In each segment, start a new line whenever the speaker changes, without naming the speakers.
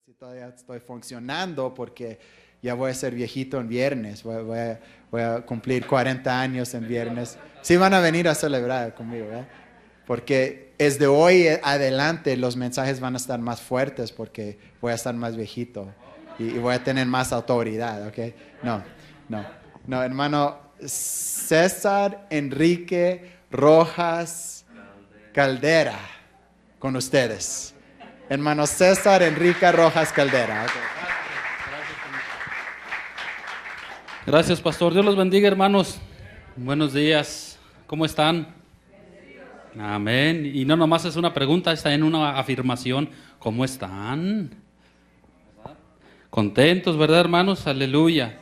Si todavía estoy funcionando porque ya voy a ser viejito en viernes, voy a cumplir 40 años en viernes. Sí van a venir a celebrar conmigo, ¿verdad? Porque es de hoy adelante los mensajes van a estar más fuertes porque voy a estar más viejito y voy a tener más autoridad, ¿ok? No, hermano César Enrique Rojas Caldera, con ustedes. Hermano César Enrique Rojas Caldera. Okay.
Gracias, pastor. Dios los bendiga, hermanos. Buenos días. ¿Cómo están? Amén. Y no nomás es una pregunta, está en una afirmación. ¿Cómo están? Contentos, ¿verdad, hermanos? Aleluya.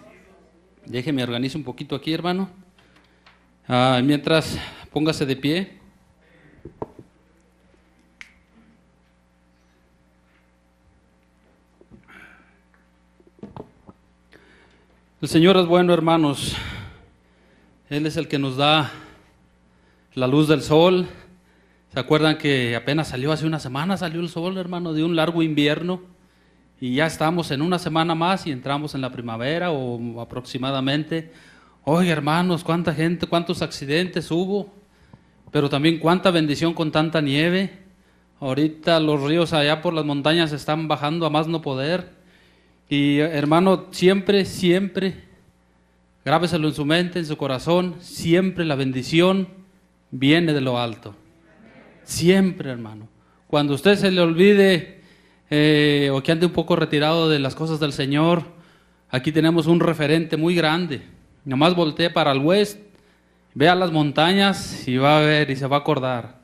Déjeme organizar un poquito aquí, hermano. Mientras, póngase de pie. El Señor es bueno, hermanos. Él es el que nos da la luz del sol. ¿Se acuerdan que apenas salió hace una semana? Salió el sol, hermano, de un largo invierno. Y ya estamos en una semana más y entramos en la primavera o aproximadamente. Oye, hermanos, cuánta gente, cuántos accidentes hubo. Pero también cuánta bendición con tanta nieve. Ahorita los ríos allá por las montañas están bajando a más no poder. Y hermano, siempre, grábeselo en su mente, en su corazón, siempre la bendición viene de lo alto. Siempre, hermano. Cuando usted se le olvide o que ande un poco retirado de las cosas del Señor, aquí tenemos un referente muy grande. Nomás voltee para el oeste, vea las montañas y va a ver y se va a acordar.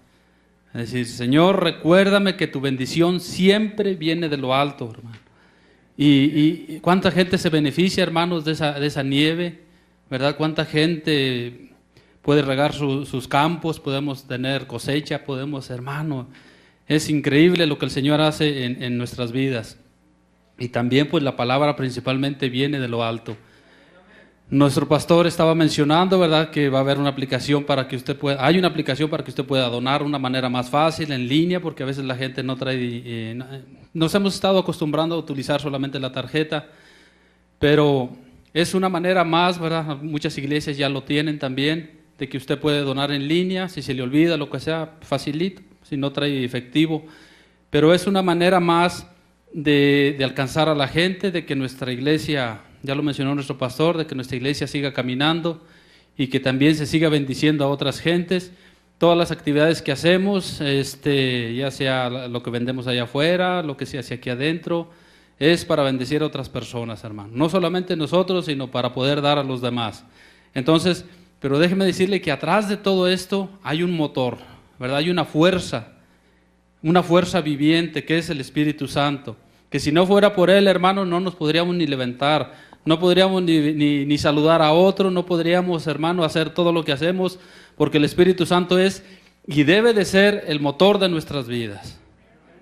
Es decir, Señor, recuérdame que tu bendición siempre viene de lo alto, hermano. Y cuánta gente se beneficia, hermanos, de esa nieve, ¿verdad? Cuánta gente puede regar sus campos, podemos tener cosecha, hermano, es increíble lo que el Señor hace en nuestras vidas. Y también pues la palabra principalmente viene de lo alto. Nuestro pastor estaba mencionando, ¿verdad?, que va a haber una aplicación para que usted pueda, hay una aplicación para que usted pueda donar de una manera más fácil, en línea, porque a veces la gente no trae, nos hemos estado acostumbrando a utilizar solamente la tarjeta, pero es una manera más, ¿verdad?, muchas iglesias ya lo tienen también, de que usted puede donar en línea, si se le olvida, lo que sea, facilito, si no trae efectivo, pero es una manera más de alcanzar a la gente, de que nuestra iglesia, ya lo mencionó nuestro pastor, de que nuestra iglesia siga caminando y que también se siga bendiciendo a otras gentes. Todas las actividades que hacemos, ya sea lo que vendemos allá afuera, lo que se hace aquí adentro, es para bendecir a otras personas, hermano. No solamente nosotros, sino para poder dar a los demás. Entonces, pero déjeme decirle que atrás de todo esto hay un motor, ¿verdad? Hay una fuerza viviente que es el Espíritu Santo. Que si no fuera por Él, hermano, no nos podríamos ni levantar, no podríamos ni saludar a otro, no podríamos, hermano, hacer todo lo que hacemos, porque el Espíritu Santo es y debe de ser el motor de nuestras vidas,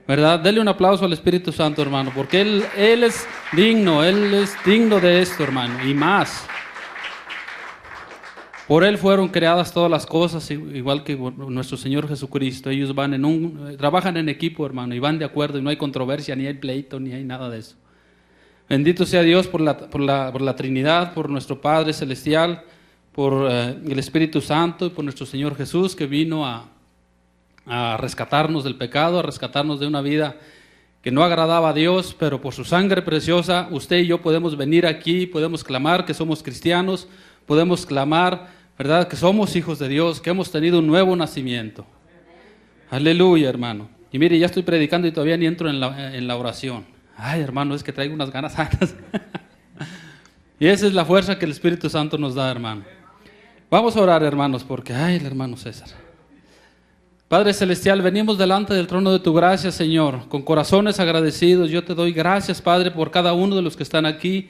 ¿verdad? Dele un aplauso al Espíritu Santo, hermano, porque Él es digno de esto, hermano, y más. Por Él fueron creadas todas las cosas, igual que nuestro Señor Jesucristo. Ellos trabajan en equipo, hermano, y van de acuerdo, y no hay controversia, ni hay pleito, ni hay nada de eso. Bendito sea Dios por la Trinidad, por nuestro Padre Celestial, por el Espíritu Santo y por nuestro Señor Jesús, que vino a rescatarnos del pecado, a rescatarnos de una vida que no agradaba a Dios, pero por su sangre preciosa, usted y yo podemos venir aquí, podemos clamar que somos cristianos, podemos clamar, ¿verdad?, que somos hijos de Dios, que hemos tenido un nuevo nacimiento. Aleluya, hermano. Y mire, ya estoy predicando y todavía ni entro en la oración. Ay, hermano, es que traigo unas ganas santas. Y esa es la fuerza que el Espíritu Santo nos da, hermano. Vamos a orar, hermanos, porque, ay, el hermano César. Padre Celestial, venimos delante del trono de tu gracia, Señor, con corazones agradecidos. Yo te doy gracias, Padre, por cada uno de los que están aquí,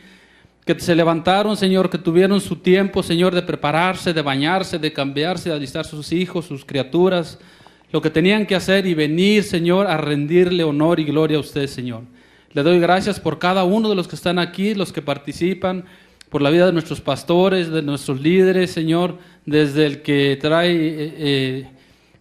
que se levantaron, Señor, que tuvieron su tiempo, Señor, de prepararse, de bañarse, de cambiarse, de alistar sus hijos, sus criaturas, lo que tenían que hacer y venir, Señor, a rendirle honor y gloria a usted, Señor. Le doy gracias por cada uno de los que están aquí, los que participan, por la vida de nuestros pastores, de nuestros líderes, Señor, desde el que trae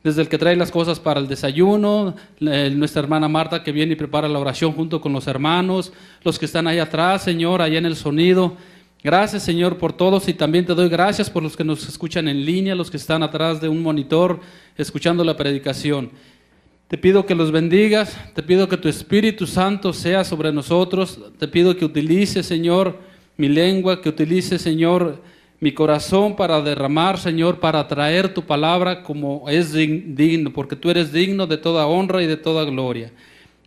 desde el que trae las cosas para el desayuno, nuestra hermana Marta que viene y prepara la oración junto con los hermanos, los que están ahí atrás, Señor, allá en el sonido. Gracias, Señor, por todos, y también te doy gracias por los que nos escuchan en línea, los que están atrás de un monitor escuchando la predicación. Te pido que los bendigas, te pido que tu Espíritu Santo sea sobre nosotros, te pido que utilices, Señor, mi lengua, que utilices, Señor, mi corazón para derramar, Señor, para traer tu palabra como es digno, porque tú eres digno de toda honra y de toda gloria.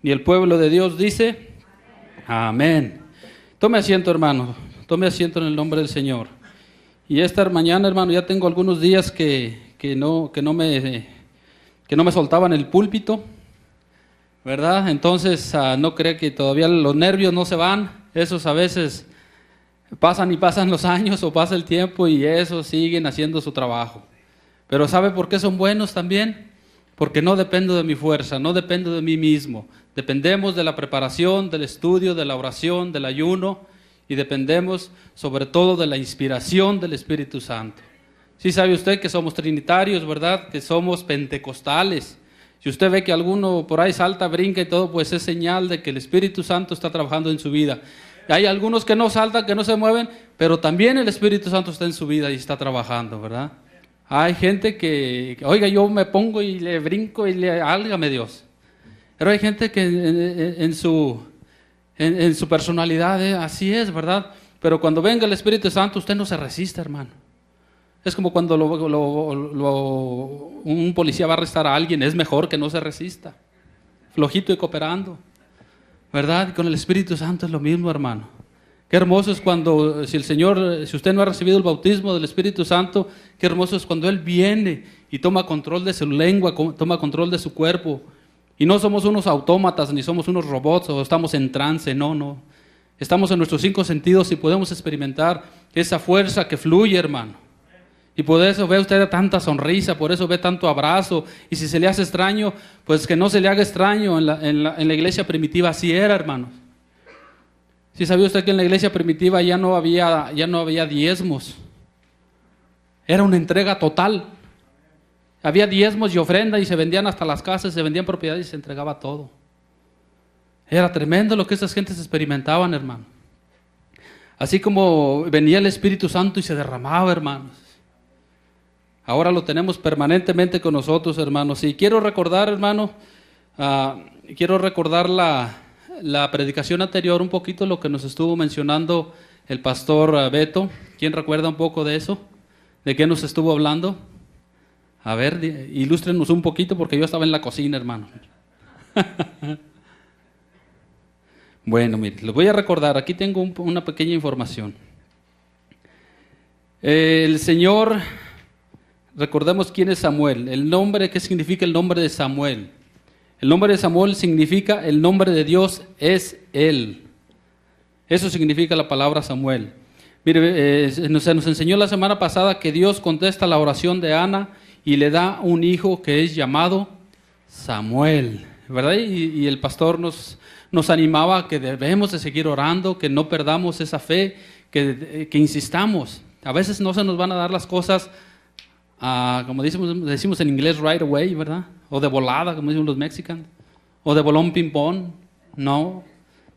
Y el pueblo de Dios dice, amén. Tome asiento, hermano, tome asiento en el nombre del Señor. Y esta mañana, hermano, ya tengo algunos días que no me soltaban el púlpito, ¿verdad? Entonces, no cree que todavía los nervios no se van, esos a veces pasan y pasan los años o pasa el tiempo y esos siguen haciendo su trabajo. Pero ¿sabe por qué son buenos también? Porque no dependo de mi fuerza, no dependo de mí mismo. Dependemos de la preparación, del estudio, de la oración, del ayuno, y dependemos sobre todo de la inspiración del Espíritu Santo. Sí sabe usted que somos trinitarios, ¿verdad? Que somos pentecostales. Si usted ve que alguno por ahí salta, brinca y todo, pues es señal de que el Espíritu Santo está trabajando en su vida. Hay algunos que no saltan, que no se mueven, pero también el Espíritu Santo está en su vida y está trabajando, ¿verdad? Hay gente que, oiga, yo me pongo y le brinco y le, álgame Dios. Pero hay gente que en su personalidad así es, ¿verdad? Pero cuando venga el Espíritu Santo, usted no se resiste, hermano. Es como cuando un policía va a arrestar a alguien, es mejor que no se resista, flojito y cooperando, ¿verdad? Y con el Espíritu Santo es lo mismo, hermano. Qué hermoso es cuando, si usted no ha recibido el bautismo del Espíritu Santo, qué hermoso es cuando Él viene y toma control de su lengua, toma control de su cuerpo. Y no somos unos autómatas, ni somos unos robots, o estamos en trance, no. Estamos en nuestros 5 sentidos y podemos experimentar esa fuerza que fluye, hermano. Y por eso ve usted tanta sonrisa, por eso ve tanto abrazo. Y si se le hace extraño, pues que no se le haga extraño. En la iglesia primitiva así era, hermanos. Si sabía usted que en la iglesia primitiva ya no había diezmos. Era una entrega total. Había diezmos y ofrenda y se vendían hasta las casas, se vendían propiedades y se entregaba todo. Era tremendo lo que esas gentes experimentaban, hermano. Así como venía el Espíritu Santo y se derramaba, hermanos. Ahora lo tenemos permanentemente con nosotros, hermanos. Y quiero recordar, hermano, la predicación anterior, un poquito lo que nos estuvo mencionando el pastor Beto. ¿Quién recuerda un poco de eso? ¿De qué nos estuvo hablando? A ver, ilústrenos un poquito porque yo estaba en la cocina, hermano. Bueno, mire, les voy a recordar. Aquí tengo una pequeña información. El Señor... Recordemos quién es Samuel. El nombre, ¿qué significa el nombre de Samuel? El nombre de Samuel significa el nombre de Dios es Él. Eso significa la palabra Samuel. Mire, se nos enseñó la semana pasada que Dios contesta la oración de Ana y le da un hijo que es llamado Samuel, ¿verdad? Y el pastor nos animaba a que debemos de seguir orando, que no perdamos esa fe, que insistamos. A veces no se nos van a dar las cosas como decimos en inglés, right away, ¿verdad? O de volada, como dicen los mexicanos. O de bolón ping-pong. No.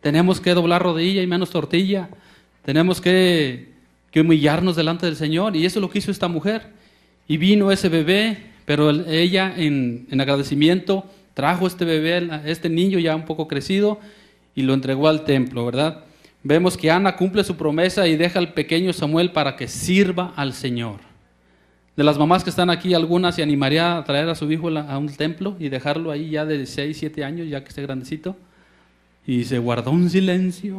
Tenemos que doblar rodilla y menos tortilla. Tenemos que humillarnos delante del Señor. Y eso es lo que hizo esta mujer. Y vino ese bebé, pero ella en agradecimiento trajo este bebé, este niño ya un poco crecido, y lo entregó al templo, ¿verdad? Vemos que Ana cumple su promesa y deja al pequeño Samuel para que sirva al Señor. De las mamás que están aquí, algunas se animaría a traer a su hijo a un templo y dejarlo ahí ya de 6, 7 años, ya que esté grandecito. Y se guardó un silencio.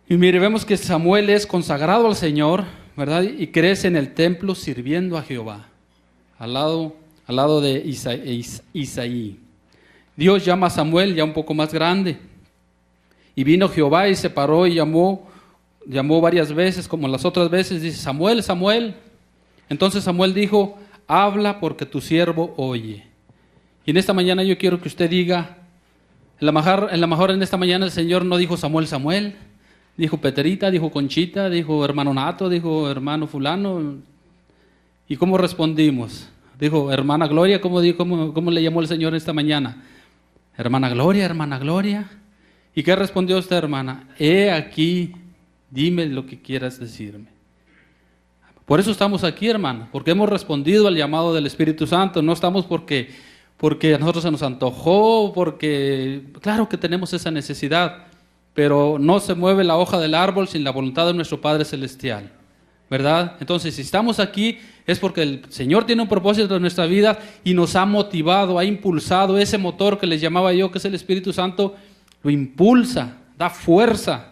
Y mire, vemos que Samuel es consagrado al Señor, ¿verdad? Y crece en el templo sirviendo a Jehová, al lado de Isaí. Dios llama a Samuel ya un poco más grande. Y vino Jehová y se paró y llamó varias veces, como las otras veces, dice: Samuel, Samuel. Entonces Samuel dijo: habla porque tu siervo oye. Y en esta mañana yo quiero que usted diga, en la mejor en esta mañana el Señor no dijo Samuel, Samuel, dijo Peterita, dijo Conchita, dijo hermano Nato, dijo hermano fulano. ¿Y cómo respondimos? Dijo, hermana Gloria, ¿cómo le llamó el Señor esta mañana? Hermana Gloria, hermana Gloria. ¿Y qué respondió esta hermana? He aquí, dime lo que quieras decirme. Por eso estamos aquí, hermano, porque hemos respondido al llamado del Espíritu Santo. No estamos porque a nosotros se nos antojó, porque claro que tenemos esa necesidad, pero no se mueve la hoja del árbol sin la voluntad de nuestro Padre Celestial, ¿verdad? Entonces, si estamos aquí es porque el Señor tiene un propósito en nuestra vida y nos ha motivado, ha impulsado ese motor que les llamaba yo, que es el Espíritu Santo, lo impulsa, da fuerza.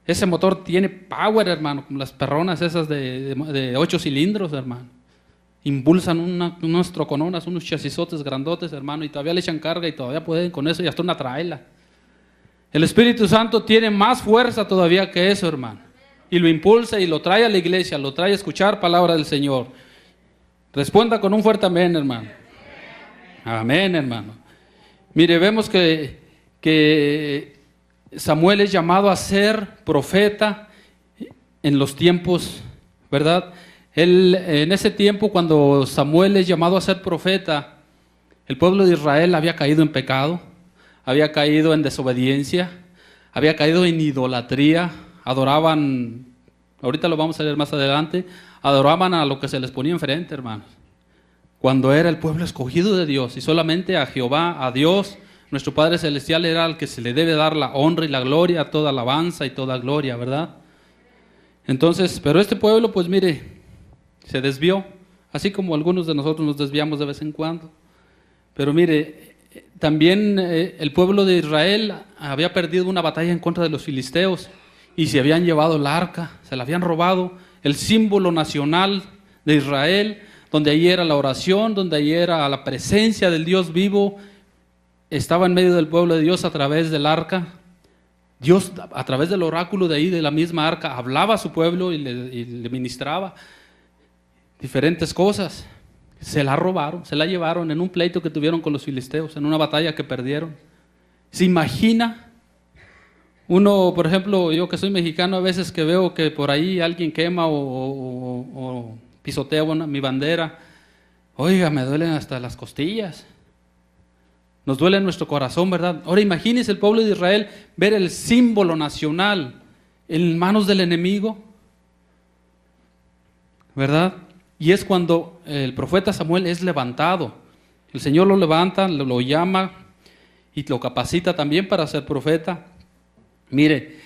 Ese motor tiene power, hermano, como las perronas esas de 8 cilindros, hermano. Impulsan unas trocononas, unos chasisotes grandotes, hermano, y todavía le echan carga y todavía pueden con eso y hasta una traela. El Espíritu Santo tiene más fuerza todavía que eso, hermano. Y lo impulsa y lo trae a la iglesia, lo trae a escuchar palabra del Señor. Responda con un fuerte amén, hermano. Amén, hermano. Mire, vemos que Samuel es llamado a ser profeta en los tiempos, ¿verdad? En ese tiempo, cuando Samuel es llamado a ser profeta, el pueblo de Israel había caído en pecado, había caído en desobediencia, había caído en idolatría, adoraban, ahorita lo vamos a leer más adelante, adoraban a lo que se les ponía enfrente, hermanos, cuando era el pueblo escogido de Dios y solamente a Jehová, a Dios, nuestro Padre Celestial, era al que se le debe dar la honra y la gloria, toda alabanza y toda gloria, ¿verdad? Entonces, pero este pueblo, pues mire, se desvió, así como algunos de nosotros nos desviamos de vez en cuando. Pero mire, también el pueblo de Israel había perdido una batalla en contra de los filisteos y se habían llevado el arca, se la habían robado, el símbolo nacional de Israel, donde ahí era la oración, donde ahí era la presencia del Dios vivo, estaba en medio del pueblo de Dios a través del arca. Dios, a través del oráculo de ahí, de la misma arca, hablaba a su pueblo y le ministraba diferentes cosas. Se la robaron, se la llevaron en un pleito que tuvieron con los filisteos, en una batalla que perdieron. ¿Se imagina? Uno, por ejemplo, yo que soy mexicano, a veces que veo que por ahí alguien quema o pisotea mi bandera, oiga, me duelen hasta las costillas. Nos duele en nuestro corazón, ¿verdad? Ahora imagínense el pueblo de Israel ver el símbolo nacional en manos del enemigo, ¿verdad? Y es cuando el profeta Samuel es levantado. El Señor lo levanta, lo llama y lo capacita también para ser profeta. Mire,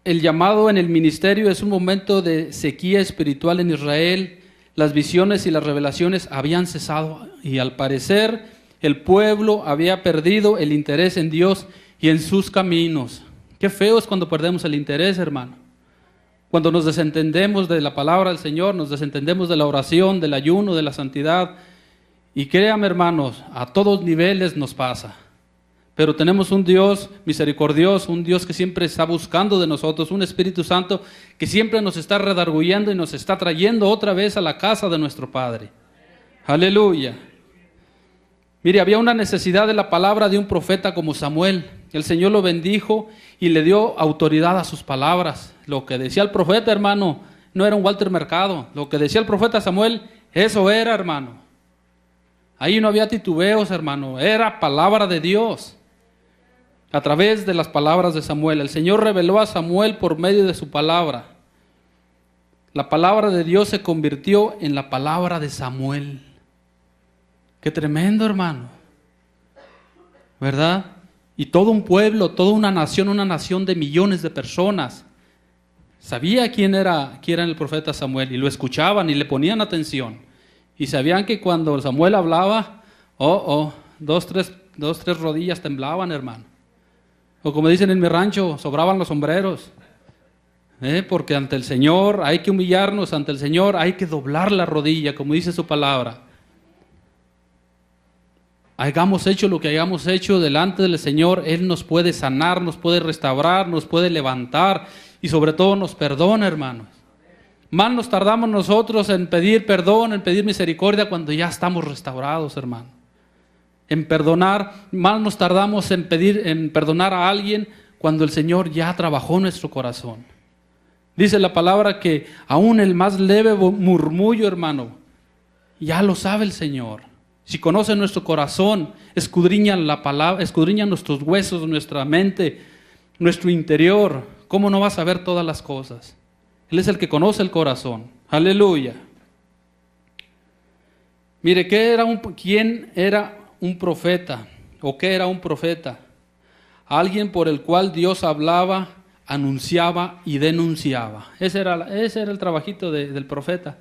el llamado en el ministerio es un momento de sequía espiritual en Israel. Las visiones y las revelaciones habían cesado y al parecer el pueblo había perdido el interés en Dios y en sus caminos. Qué feo es cuando perdemos el interés, hermano. Cuando nos desentendemos de la palabra del Señor, nos desentendemos de la oración, del ayuno, de la santidad. Y créame, hermanos, a todos niveles nos pasa. Pero tenemos un Dios misericordioso, un Dios que siempre está buscando de nosotros, un Espíritu Santo que siempre nos está redarguyendo y nos está trayendo otra vez a la casa de nuestro Padre. Aleluya. Mire, había una necesidad de la palabra de un profeta como Samuel. El Señor lo bendijo y le dio autoridad a sus palabras. Lo que decía el profeta, hermano, no era un Walter Mercado. Lo que decía el profeta Samuel, eso era, hermano. Ahí no había titubeos, hermano. Era palabra de Dios. A través de las palabras de Samuel, el Señor reveló a Samuel por medio de su palabra. La palabra de Dios se convirtió en la palabra de Samuel. Qué tremendo, hermano, ¿verdad? Y todo un pueblo, toda una nación de millones de personas, sabía quién era el profeta Samuel y lo escuchaban y le ponían atención. Y sabían que cuando Samuel hablaba, dos, tres rodillas temblaban, hermano. O como dicen en mi rancho, sobraban los sombreros. Porque ante el Señor hay que humillarnos, ante el Señor hay que doblar la rodilla, como dice su palabra. Hayamos hecho lo que hayamos hecho delante del Señor, Él nos puede sanar, nos puede restaurar, nos puede levantar y sobre todo nos perdona, hermanos. Más nos tardamos nosotros en pedir perdón, en pedir misericordia cuando ya estamos restaurados, hermano. En perdonar, más nos tardamos en perdonar a alguien cuando el Señor ya trabajó en nuestro corazón. Dice la palabra que aún el más leve murmullo, hermano, ya lo sabe el Señor. Si conoce nuestro corazón, escudriña la palabra, escudriña nuestros huesos, nuestra mente, nuestro interior. ¿Cómo no va a saber todas las cosas? Él es el que conoce el corazón. Aleluya. Mire, ¿quién era un profeta? ¿O qué era un profeta? Alguien por el cual Dios hablaba, anunciaba y denunciaba. Ese era el trabajito del profeta.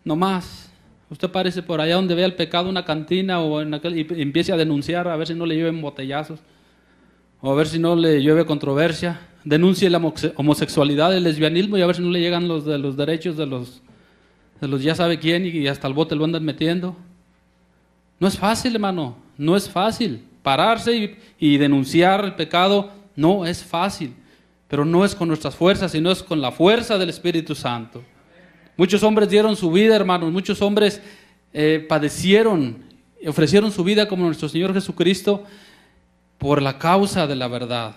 No más. Usted parece por allá donde vea el pecado, una cantina y empiece a denunciar, a ver si no le llueven botellazos, o a ver si no le llueve controversia. Denuncie la homosexualidad, el lesbianismo, y a ver si no le llegan los derechos de los ya sabe quién, y hasta el bote lo andan metiendo. No es fácil, hermano, no es fácil. Pararse y denunciar el pecado no es fácil, pero no es con nuestras fuerzas, sino es con la fuerza del Espíritu Santo. Muchos hombres dieron su vida, hermanos, muchos hombres padecieron, ofrecieron su vida como nuestro Señor Jesucristo por la causa de la verdad.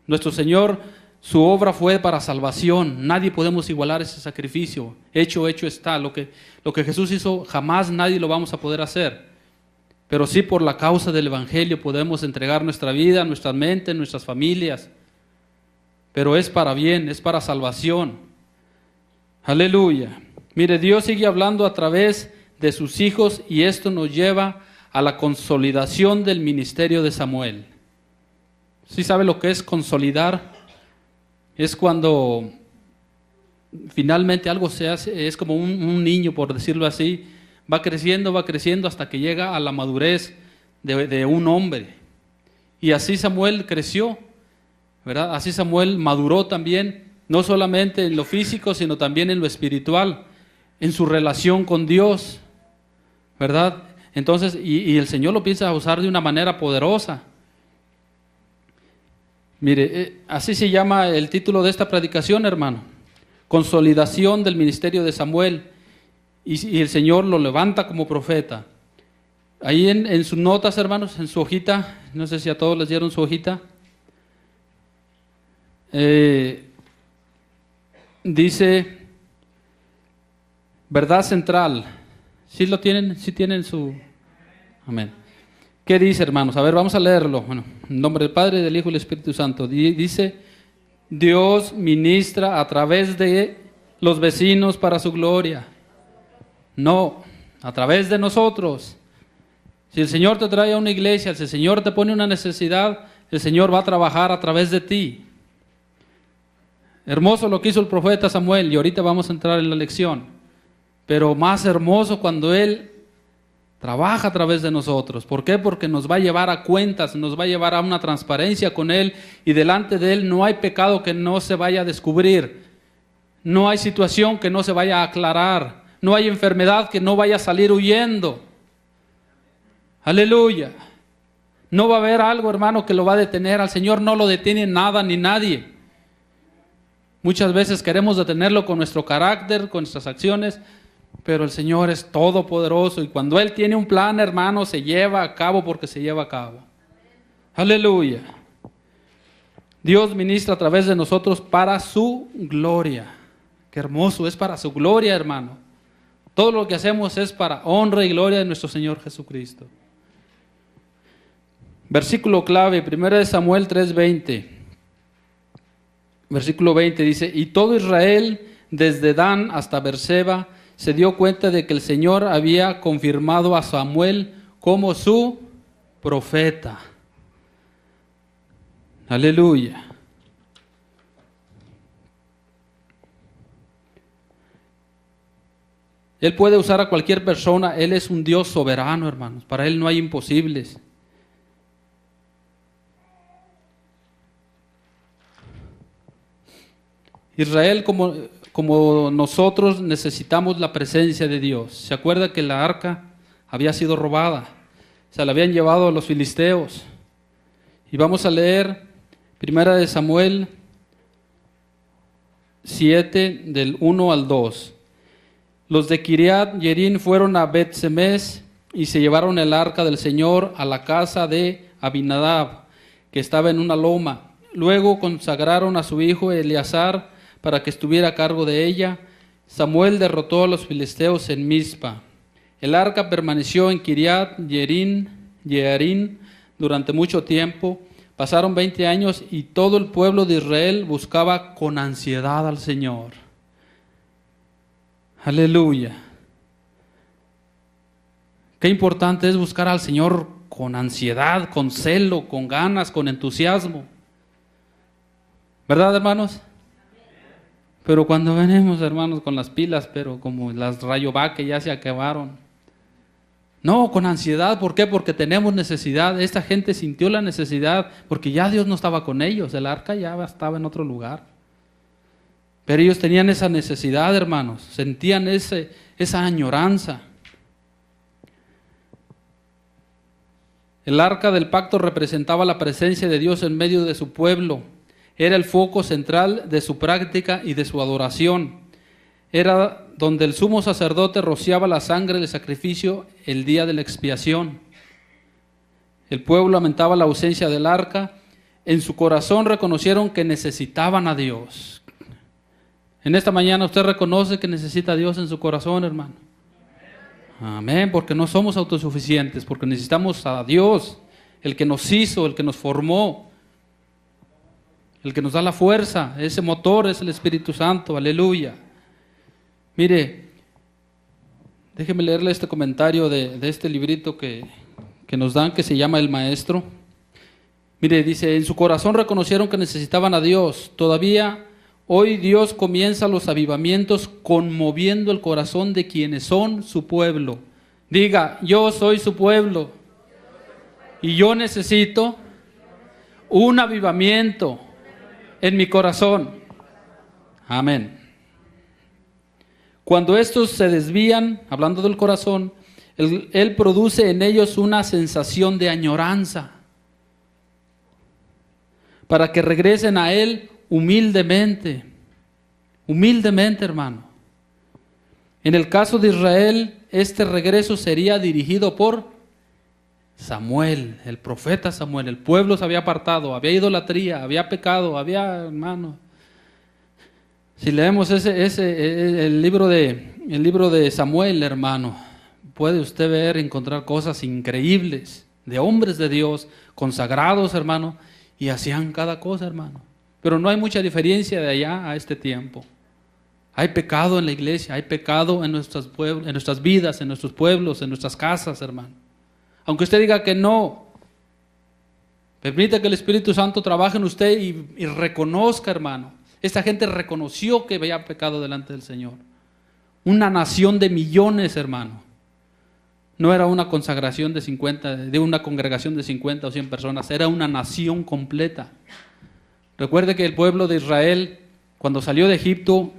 Nuestro Señor, su obra fue para salvación. Nadie podemos igualar ese sacrificio. Hecho está. Lo que Jesús hizo, jamás nadie lo vamos a poder hacer. Pero sí, por la causa del Evangelio podemos entregar nuestra vida, nuestra mente, nuestras familias. Pero es para bien, es para salvación. Aleluya. Mire, Dios sigue hablando a través de sus hijos, y esto nos lleva a la consolidación del ministerio de Samuel. ¿Sí sabe lo que es consolidar? Es cuando finalmente algo se hace, es como un niño, por decirlo así, va creciendo hasta que llega a la madurez de un hombre. Y así Samuel creció, ¿verdad? Así Samuel maduró también, no solamente en lo físico, sino también en lo espiritual, en su relación con Dios, ¿verdad? Entonces, y el Señor lo piensa usar de una manera poderosa. Mire, así se llama el título de esta predicación, hermano. Consolidación del ministerio de Samuel. Y el Señor lo levanta como profeta. Ahí en sus notas, hermanos, en su hojita, no sé si a todos les dieron su hojita, dice, verdad central. ¿Sí lo tienen? ¿Sí tienen su...? Amén. ¿Qué dice, hermanos? A ver, vamos a leerlo. Bueno, en nombre del Padre, del Hijo y del Espíritu Santo. Dice, Dios ministra a través de los vecinos para su gloria. No, a través de nosotros. Si el Señor te trae a una iglesia, si el Señor te pone una necesidad, el Señor va a trabajar a través de ti. Hermoso lo que hizo el profeta Samuel, y ahorita vamos a entrar en la lección. Pero más hermoso cuando Él trabaja a través de nosotros. ¿Por qué? Porque nos va a llevar a cuentas, nos va a llevar a una transparencia con Él, y delante de Él no hay pecado que no se vaya a descubrir, no hay situación que no se vaya a aclarar, no hay enfermedad que no vaya a salir huyendo. Aleluya. No va a haber algo, hermano, que lo va a detener. Al Señor no lo detiene nada ni nadie. Muchas veces queremos detenerlo con nuestro carácter, con nuestras acciones, pero el Señor es todopoderoso, y cuando Él tiene un plan, hermano, se lleva a cabo porque se lleva a cabo. Aleluya. Dios ministra a través de nosotros para su gloria. Qué hermoso, es para su gloria, hermano. Todo lo que hacemos es para honra y gloria de nuestro Señor Jesucristo. Versículo clave, 1 Samuel 3:20. Versículo 20 dice, y todo Israel, desde Dan hasta Berseba, se dio cuenta de que el Señor había confirmado a Samuel como su profeta. Aleluya. Él puede usar a cualquier persona. Él es un Dios soberano, hermanos. Para Él no hay imposibles. Israel, como nosotros, necesitamos la presencia de Dios. ¿Se acuerda que la arca había sido robada? Se la habían llevado a los filisteos. Y vamos a leer 1 Samuel 7, del 1 al 2. Los de Kiriat Jearim fueron a Bet-Semes y se llevaron el arca del Señor a la casa de Abinadab, que estaba en una loma. Luego consagraron a su hijo Eleazar para que estuviera a cargo de ella. Samuel derrotó a los filisteos en Mizpa. El arca permaneció en Kiriat Jearim durante mucho tiempo. Pasaron 20 años y todo el pueblo de Israel buscaba con ansiedad al Señor. Aleluya. Qué importante es buscar al Señor con ansiedad, con celo, con ganas, con entusiasmo. ¿Verdad, hermanos? Pero cuando venimos, hermanos, con las pilas, pero como las Rayovac que ya se acabaron. No, con ansiedad. ¿Por qué? Porque tenemos necesidad. Esta gente sintió la necesidad porque ya Dios no estaba con ellos. El arca ya estaba en otro lugar. Pero ellos tenían esa necesidad, hermanos. Sentían esa añoranza. El arca del pacto representaba la presencia de Dios en medio de su pueblo. Era el foco central de su práctica y de su adoración. Era donde el sumo sacerdote rociaba la sangre del sacrificio el día de la expiación. El pueblo lamentaba la ausencia del arca. En su corazón reconocieron que necesitaban a Dios. En esta mañana usted reconoce que necesita a Dios en su corazón, hermano. Amén, porque no somos autosuficientes, porque necesitamos a Dios, el que nos hizo, el que nos formó, el que nos da la fuerza. Ese motor es el Espíritu Santo, aleluya. Mire, déjeme leerle este comentario de este librito que nos dan, que se llama El Maestro. Mire, dice, en su corazón reconocieron que necesitaban a Dios. Todavía hoy Dios comienza los avivamientos conmoviendo el corazón de quienes son su pueblo. Diga, yo soy su pueblo y yo necesito un avivamiento en mi corazón. Amén. Cuando estos se desvían, hablando del corazón, Él produce en ellos una sensación de añoranza para que regresen a Él humildemente, hermano. En el caso de Israel, este regreso sería dirigido por Samuel, el profeta Samuel. El pueblo se había apartado, había idolatría, había pecado, hermano. Si leemos el libro de Samuel, hermano, puede usted ver, encontrar cosas increíbles de hombres de Dios, consagrados, hermano, y hacían cada cosa, hermano. Pero no hay mucha diferencia de allá a este tiempo. Hay pecado en la iglesia, hay pecado en nuestras vidas, en nuestros pueblos, en nuestras casas, hermano. Aunque usted diga que no, permita que el Espíritu Santo trabaje en usted y reconozca, hermano. Esta gente reconoció que había pecado delante del Señor. Una nación de millones, hermano. No era una consagración de una congregación de 50 o 100 personas, era una nación completa. Recuerde que el pueblo de Israel, cuando salió de Egipto,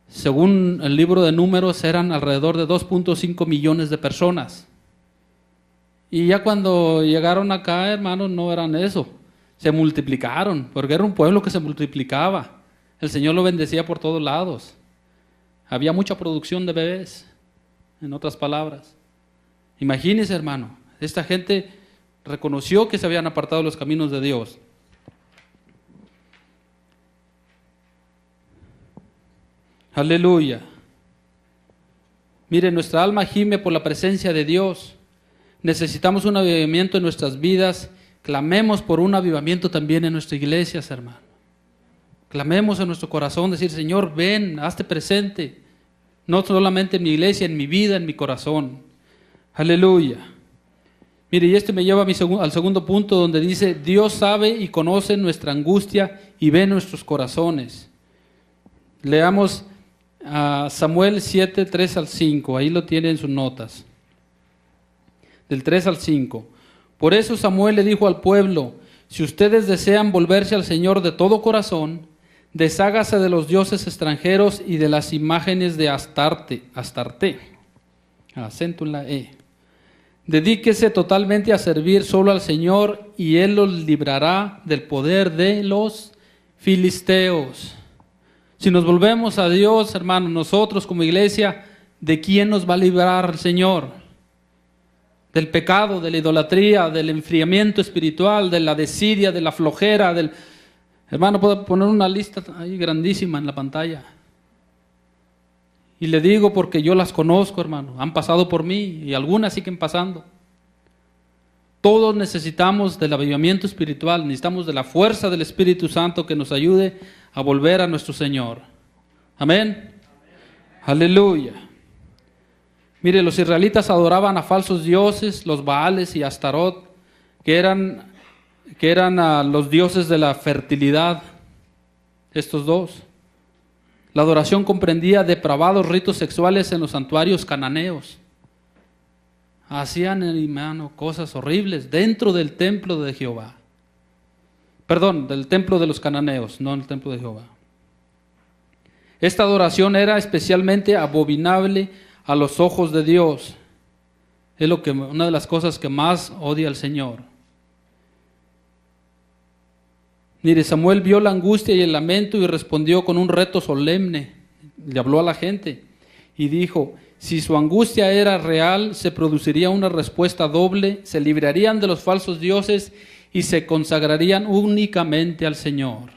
según el libro de Números, eran alrededor de 2.5 millones de personas. Y ya cuando llegaron acá, hermanos, no eran eso. Se multiplicaron, porque era un pueblo que se multiplicaba. El Señor lo bendecía por todos lados. Había mucha producción de bebés, en otras palabras. Imagínese, hermano, esta gente reconoció que se habían apartado de los caminos de Dios. Aleluya. Mire, nuestra alma gime por la presencia de Dios. Necesitamos un avivamiento en nuestras vidas. Clamemos por un avivamiento también en nuestras iglesias, hermano. Clamemos en nuestro corazón, decir, Señor, ven, hazte presente. No solamente en mi iglesia, en mi vida, en mi corazón. Aleluya. Mire, y esto me lleva al segundo punto donde dice, Dios sabe y conoce nuestra angustia y ve nuestros corazones. Leamos a Samuel 7, 3 al 5, ahí lo tiene en sus notas. Del 3 al 5. Por eso Samuel le dijo al pueblo, si ustedes desean volverse al Señor de todo corazón, deshágase de los dioses extranjeros y de las imágenes de Astarte, acento en la E. Dedíquese totalmente a servir solo al Señor y Él los librará del poder de los filisteos. Si nos volvemos a Dios, hermanos, nosotros como iglesia, ¿de quién nos va a librar el Señor? Del pecado, de la idolatría, del enfriamiento espiritual, de la desidia, de la flojera, Hermano, puedo poner una lista ahí grandísima en la pantalla. Y le digo porque yo las conozco, hermano. Han pasado por mí y algunas siguen pasando. Todos necesitamos del avivamiento espiritual, necesitamos de la fuerza del Espíritu Santo que nos ayude a volver a nuestro Señor. Amén. Aleluya. Mire, los israelitas adoraban a falsos dioses, los Baales y Astarot, que eran los dioses de la fertilidad, estos dos. La adoración comprendía depravados ritos sexuales en los santuarios cananeos. Hacían, hermano, cosas horribles dentro del templo de Jehová. Perdón, del templo de los cananeos, no el templo de Jehová. Esta adoración era especialmente abominable a los ojos de Dios. Es una de las cosas que más odia el Señor. Mire, Samuel vio la angustia y el lamento y respondió con un reto solemne. Le habló a la gente y dijo: si su angustia era real, se produciría una respuesta doble, se librarían de los falsos dioses y se consagrarían únicamente al Señor.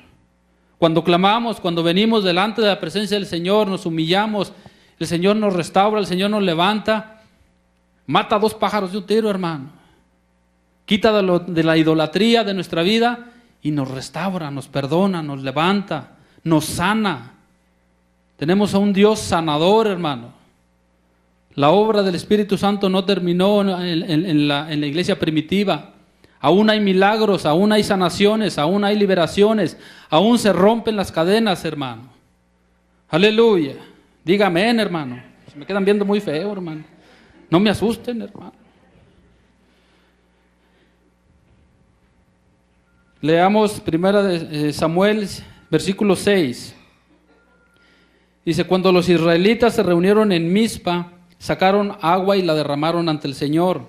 Cuando clamamos, cuando venimos delante de la presencia del Señor, nos humillamos, el Señor nos restaura, el Señor nos levanta, mata 2 pájaros de un tiro, hermano. Quita de la idolatría de nuestra vida y nos restaura, nos perdona, nos levanta, nos sana. Tenemos a un Dios sanador, hermano. La obra del Espíritu Santo no terminó en la iglesia primitiva. Aún hay milagros, aún hay sanaciones, aún hay liberaciones, aún se rompen las cadenas, hermano. Aleluya. Dígame, hermano. Se me quedan viendo muy feo, hermano. No me asusten, hermano. Leamos 1 Samuel, versículo 6. Dice: cuando los israelitas se reunieron en Mizpa, sacaron agua y la derramaron ante el Señor.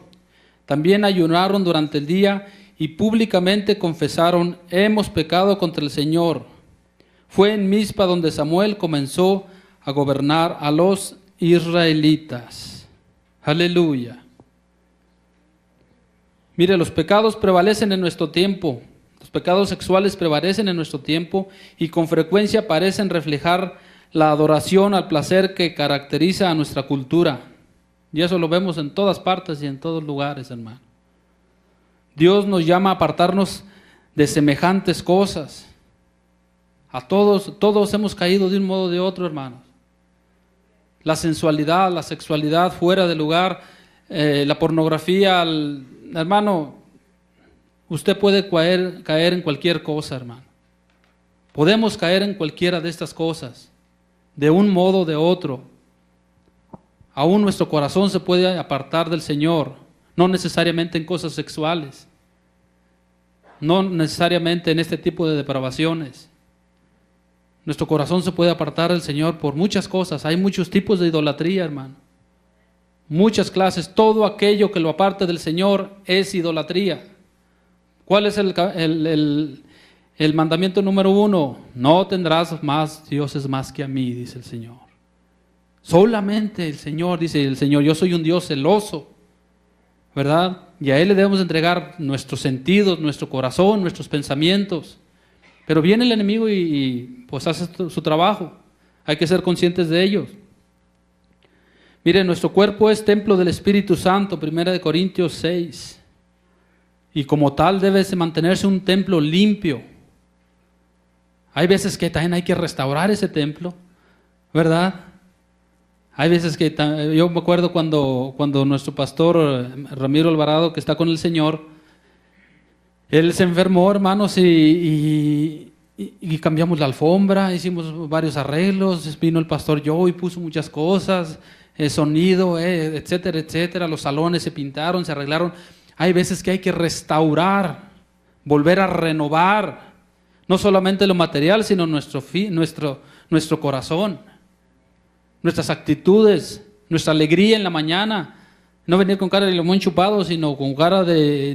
También ayunaron durante el día y públicamente confesaron: hemos pecado contra el Señor. Fue en Mizpa donde Samuel comenzó a gobernar a los israelitas. Aleluya. Mire, los pecados prevalecen en nuestro tiempo. Los pecados sexuales prevalecen en nuestro tiempo y con frecuencia parecen reflejar la adoración al placer que caracteriza a nuestra cultura. Y eso lo vemos en todas partes y en todos lugares, hermano. Dios nos llama a apartarnos de semejantes cosas. A todos hemos caído de un modo o de otro, hermanos. La sensualidad, la sexualidad fuera de lugar, la pornografía, hermano, usted puede caer en cualquier cosa, hermano. Podemos caer en cualquiera de estas cosas, de un modo o de otro. Aún nuestro corazón se puede apartar del Señor, no necesariamente en cosas sexuales, no necesariamente en este tipo de depravaciones. Nuestro corazón se puede apartar del Señor por muchas cosas. Hay muchos tipos de idolatría, hermano. Muchas clases. Todo aquello que lo aparte del Señor es idolatría. ¿Cuál es el mandamiento número 1? No tendrás más dioses más que a mí, dice el Señor. Solamente el Señor, dice el Señor, yo soy un Dios celoso, ¿verdad? Y a Él le debemos entregar nuestros sentidos, nuestro corazón, nuestros pensamientos. Pero viene el enemigo y pues hace su trabajo. Hay que ser conscientes de ellos. Miren, nuestro cuerpo es templo del Espíritu Santo, 1 Corintios 6. Y como tal debe mantenerse un templo limpio. Hay veces que también hay que restaurar ese templo, ¿verdad? Hay veces que, yo me acuerdo cuando nuestro pastor Ramiro Alvarado, que está con el Señor, él se enfermó, hermanos, y cambiamos la alfombra, hicimos varios arreglos, vino el pastor Joe y puso muchas cosas, sonido, etcétera, etcétera. Los salones se pintaron, se arreglaron. Hay veces que hay que restaurar, volver a renovar, no solamente lo material, sino nuestro corazón, nuestras actitudes, nuestra alegría en la mañana. No venir con cara de limón chupado, sino con cara de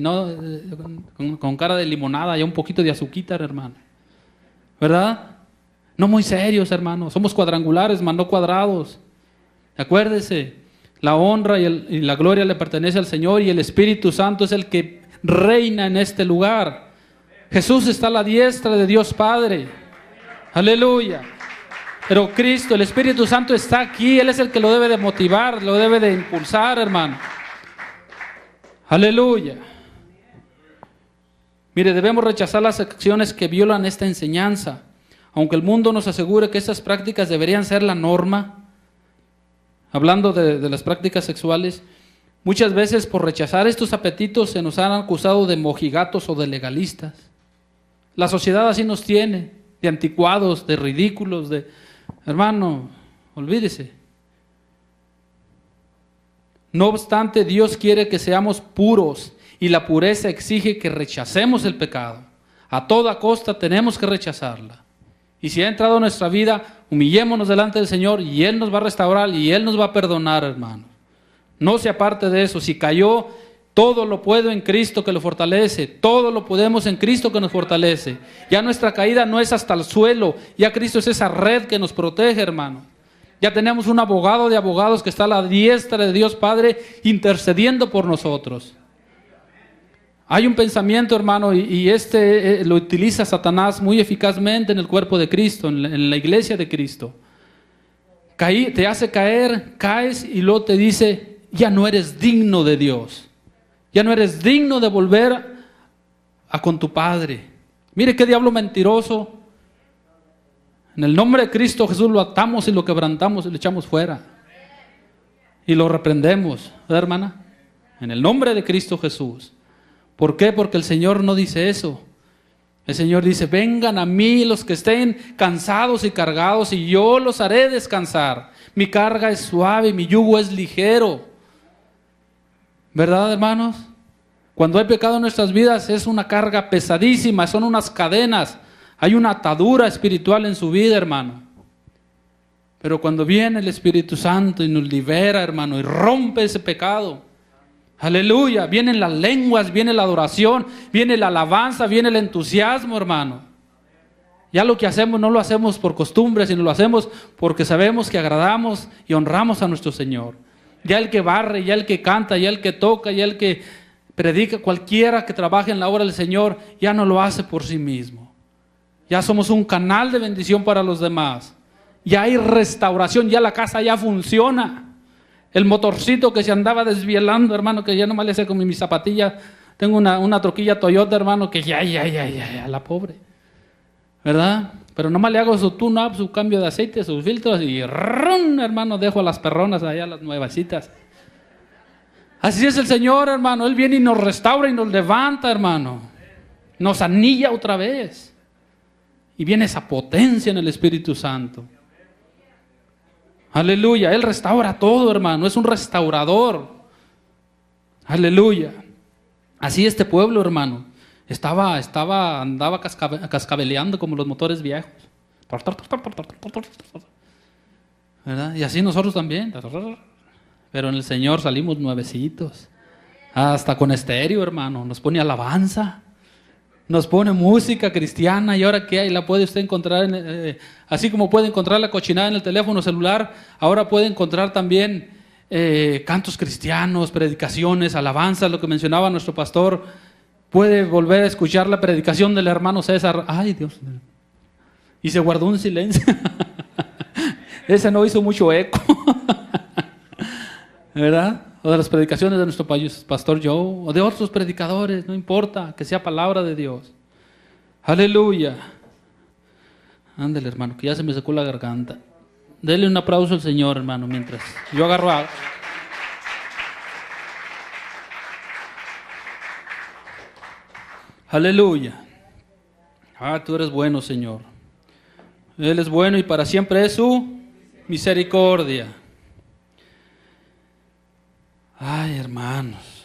limonada y un poquito de azuquita, hermano. ¿Verdad? No muy serios, hermano. Somos cuadrangulares, mas no cuadrados. Acuérdese, la honra y la gloria le pertenece al Señor y el Espíritu Santo es el que reina en este lugar. Jesús está a la diestra de Dios Padre. Aleluya. Pero Cristo, el Espíritu Santo está aquí. Él es el que lo debe de motivar, lo debe de impulsar, hermano. Aleluya. Mire, debemos rechazar las acciones que violan esta enseñanza. Aunque el mundo nos asegure que estas prácticas deberían ser la norma, hablando de las prácticas sexuales, muchas veces por rechazar estos apetitos se nos han acusado de mojigatos o de legalistas. La sociedad así nos tiene, de anticuados, de ridículos, de... Hermano, olvídese. No obstante, Dios quiere que seamos puros y la pureza exige que rechacemos el pecado. A toda costa tenemos que rechazarla. Y si ha entrado en nuestra vida, humillémonos delante del Señor y Él nos va a restaurar y Él nos va a perdonar, hermano. No se aparte de eso. Si cayó, todo lo puedo en Cristo que lo fortalece. Todo lo podemos en Cristo que nos fortalece. Ya nuestra caída no es hasta el suelo. Ya Cristo es esa red que nos protege, hermano. Ya tenemos un abogado de abogados que está a la diestra de Dios Padre intercediendo por nosotros. Hay un pensamiento, hermano, y lo utiliza Satanás muy eficazmente en el cuerpo de Cristo, en la iglesia de Cristo. Te hace caer, caes y luego te dice, ya no eres digno de Dios. Ya no eres digno de volver a con tu Padre. Mire qué diablo mentiroso. En el nombre de Cristo Jesús lo atamos y lo quebrantamos y lo echamos fuera. Y lo reprendemos, ¿verdad, hermana? En el nombre de Cristo Jesús. ¿Por qué? Porque el Señor no dice eso. El Señor dice, vengan a mí los que estén cansados y cargados y yo los haré descansar. Mi carga es suave, mi yugo es ligero. ¿Verdad, hermanos? Cuando hay pecado en nuestras vidas es una carga pesadísima, son unas cadenas. Hay una atadura espiritual en su vida, hermano. Pero cuando viene el Espíritu Santo y nos libera, hermano, y rompe ese pecado, aleluya, vienen las lenguas, viene la adoración, viene la alabanza, viene el entusiasmo, hermano. Ya lo que hacemos no lo hacemos por costumbre, sino lo hacemos porque sabemos que agradamos y honramos a nuestro Señor. Ya el que barre, ya el que canta, ya el que toca, ya el que predica, cualquiera que trabaje en la obra del Señor, ya no lo hace por sí mismo. Ya somos un canal de bendición para los demás. Ya hay restauración, ya la casa ya funciona. El motorcito que se andaba desvielando, hermano, que ya nomás le hace con mis zapatillas. Tengo una troquilla Toyota, hermano, que ya, la pobre. ¿Verdad? Pero nomás le hago su tune-up, su cambio de aceite, sus filtros y ¡rum! Hermano, dejo a las perronas allá, las nuevecitas. Así es el Señor, hermano. Él viene y nos restaura y nos levanta, hermano. Nos anilla otra vez. Y viene esa potencia en el Espíritu Santo. Aleluya, Él restaura todo, hermano, es un restaurador. Aleluya. Así este pueblo, hermano, andaba cascabeleando como los motores viejos. ¿Verdad? Y así nosotros también. Pero en el Señor salimos nuevecitos. Hasta con estéreo, hermano, nos pone alabanza. Nos pone música cristiana y ahora ¿qué hay? La puede usted encontrar, así como puede encontrar la cochinada en el teléfono celular, ahora puede encontrar también cantos cristianos, predicaciones, alabanzas, lo que mencionaba nuestro pastor. Puede volver a escuchar la predicación del hermano César. ¡Ay, Dios! Y se guardó un silencio. Ese no hizo mucho eco. ¿Verdad? O de las predicaciones de nuestro pastor Joe, o de otros predicadores, no importa, que sea palabra de Dios. Aleluya. Ándale, hermano, que ya se me secó la garganta. Dele un aplauso al Señor, hermano, mientras yo agarro agua. Aleluya. Tú eres bueno, Señor. Él es bueno y para siempre es su misericordia. Ay, hermanos.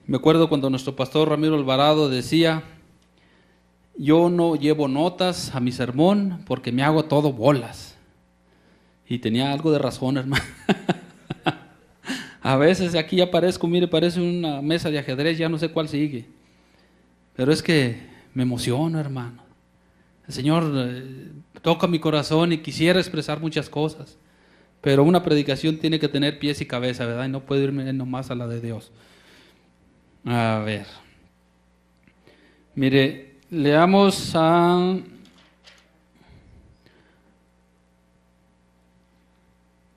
Me acuerdo cuando nuestro pastor Ramiro Alvarado decía, yo no llevo notas a mi sermón porque me hago todo bolas. Y tenía algo de razón, hermano. A veces aquí ya parezco, mire, parece una mesa de ajedrez, ya no sé cuál sigue. Pero es que me emociono, hermano. El Señor toca mi corazón y quisiera expresar muchas cosas. Pero una predicación tiene que tener pies y cabeza, ¿verdad? Y no puede irme nomás a la de Dios. A ver. Mire, leamos a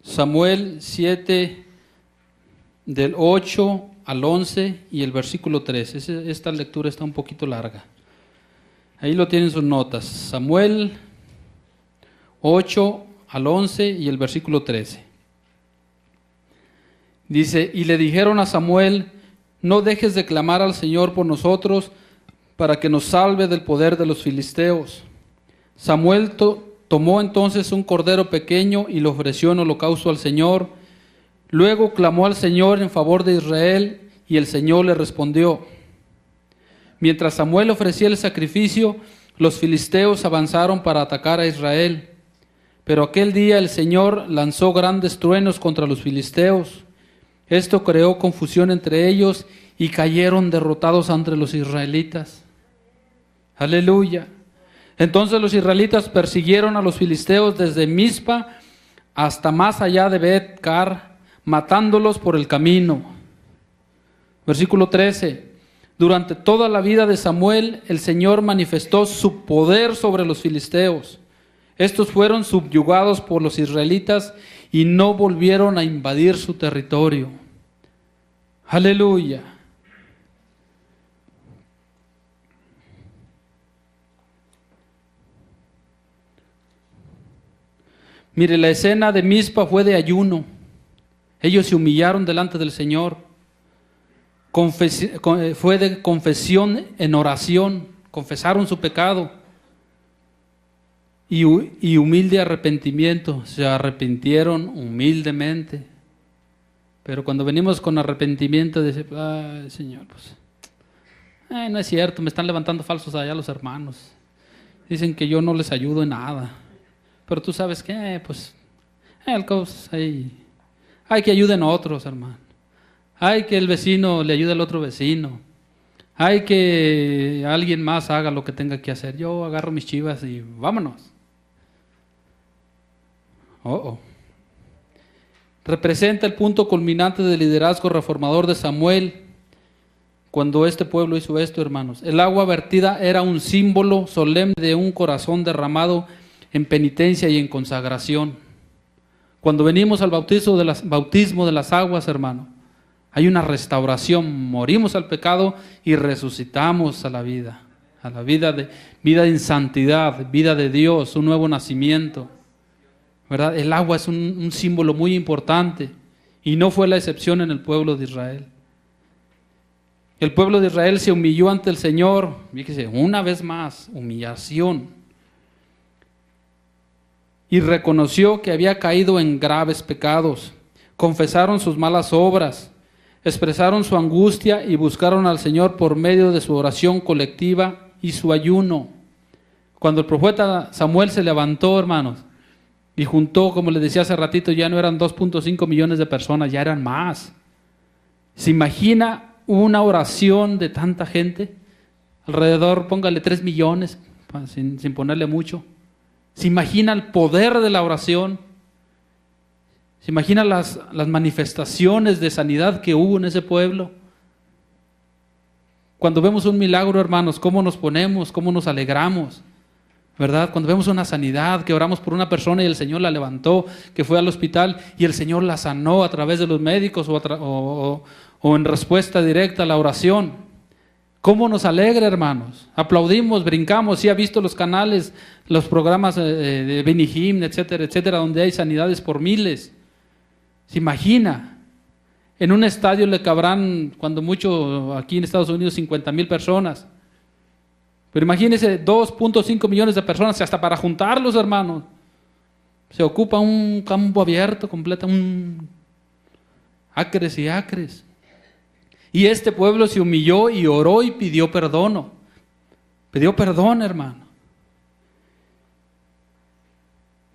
Samuel 7, del 8 al 11 y el versículo 13. Esta lectura está un poquito larga. Ahí lo tienen sus notas. Samuel 8 al 11 y el versículo 13. Dice, y le dijeron a Samuel, no dejes de clamar al Señor por nosotros para que nos salve del poder de los filisteos. Samuel tomó entonces un cordero pequeño y lo ofreció en holocausto al Señor. Luego clamó al Señor en favor de Israel y el Señor le respondió. Mientras Samuel ofrecía el sacrificio, los filisteos avanzaron para atacar a Israel. Pero aquel día el Señor lanzó grandes truenos contra los filisteos. Esto creó confusión entre ellos y cayeron derrotados ante los israelitas. Aleluya. Entonces los israelitas persiguieron a los filisteos desde Mizpa hasta más allá de Bet-car, matándolos por el camino. Versículo 13. Durante toda la vida de Samuel, el Señor manifestó su poder sobre los filisteos. Estos fueron subyugados por los israelitas y no volvieron a invadir su territorio. Aleluya. Mire, la escena de Mizpa fue de ayuno. Ellos se humillaron delante del Señor. Fue de confesión en oración. Confesaron su pecado. Y humilde arrepentimiento. Se arrepintieron humildemente. Pero cuando venimos con arrepentimiento, dice, ay, Señor, pues, no es cierto, me están levantando falsos allá los hermanos. Dicen que yo no les ayudo en nada. Pero tú sabes que, pues, hay que ayuden a otros, hermano. Hay que el vecino le ayude al otro vecino. Hay que alguien más haga lo que tenga que hacer. Yo agarro mis chivas y vámonos. Representa el punto culminante del liderazgo reformador de Samuel cuando este pueblo hizo esto, hermanos. El agua vertida era un símbolo solemne de un corazón derramado en penitencia y en consagración. Cuando venimos al bautismo de las aguas, hermano, hay una restauración. Morimos al pecado y resucitamos a la vida en santidad, vida de Dios, un nuevo nacimiento. ¿Verdad? El agua es un símbolo muy importante y no fue la excepción en el pueblo de Israel. El pueblo de Israel se humilló ante el Señor, fíjese, una vez más, humillación. Y reconoció que había caído en graves pecados. Confesaron sus malas obras, expresaron su angustia y buscaron al Señor por medio de su oración colectiva y su ayuno. Cuando el profeta Samuel se levantó, hermanos, y juntó, como les decía hace ratito, ya no eran 2.5 millones de personas, ya eran más. ¿Se imagina una oración de tanta gente? Alrededor, póngale 3 millones, sin ponerle mucho. ¿Se imagina el poder de la oración? ¿Se imagina las manifestaciones de sanidad que hubo en ese pueblo? Cuando vemos un milagro, hermanos, ¿cómo nos ponemos? ¿Cómo nos alegramos? ¿Verdad? Cuando vemos una sanidad, que oramos por una persona y el Señor la levantó, que fue al hospital y el Señor la sanó a través de los médicos o en respuesta directa a la oración. ¿Cómo nos alegra, hermanos? Aplaudimos, brincamos. Sí ha visto los canales, los programas de Benny Hinn, etcétera, etcétera, donde hay sanidades por miles. ¿Se imagina? En un estadio le cabrán, cuando mucho, aquí en Estados Unidos, 50,000 personas. Pero imagínense 2.5 millones de personas, hasta para juntarlos, hermanos. Se ocupa un campo abierto, completo, acres y acres. Y este pueblo se humilló y oró y pidió perdón. Pidió perdón, hermano.